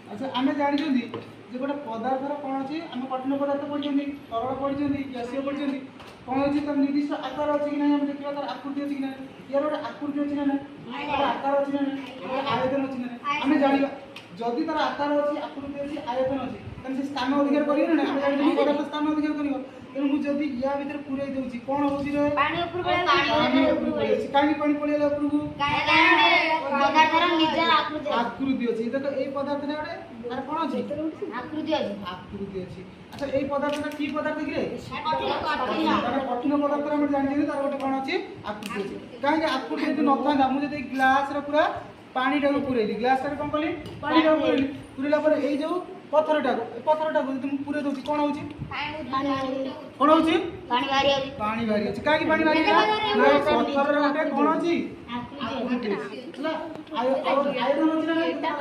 अच्छा आम जानते जे गोटे पदार्थर कौन अच्छी आम कठिन पदार्थ पढ़ी तरल पढ़ी गैसीय पढ़ी कौन अच्छी तर निर्दिष्ट आकार अच्छी कि ना देखा तार आकृति अच्छी कि ना यार गोटे आकृति अच्छी ना आकार अच्छी ना आयतन अच्छी ना आम जाना जदि तार आकार अच्छी आकृति अच्छी आयतन अच्छी से स्थान अधिकार करेंगे ना आम जानते पदार्थ स्थान अधिकार कर तेणु मुझे या भितर पूरे दूसरी कौन हो कहीं पानी पड़ेगा उपरकू आकृति अच्छी देख ये पदार्थ गोटे कौन अच्छी आकृति अच्छी अच्छा ये पदार्थ की पदार्थ कि कठिन पदार्थ आम जानते तार गोटे कौन अच्छी आकृति अच्छी कहीं आकृति यदि न था मुझे ग्लास पूरा पानी टाक पूरेली ग्लास कौन कली पानी टाक पूरेली पूरेला ये जो पत्थर टाक यदि पूरे दूसरी कौन हो कौन हो पानी बाहरी अच्छी कहीं पानी बाहरी पत्थर गोटे कौन अच्छी आयतन अच्छी ना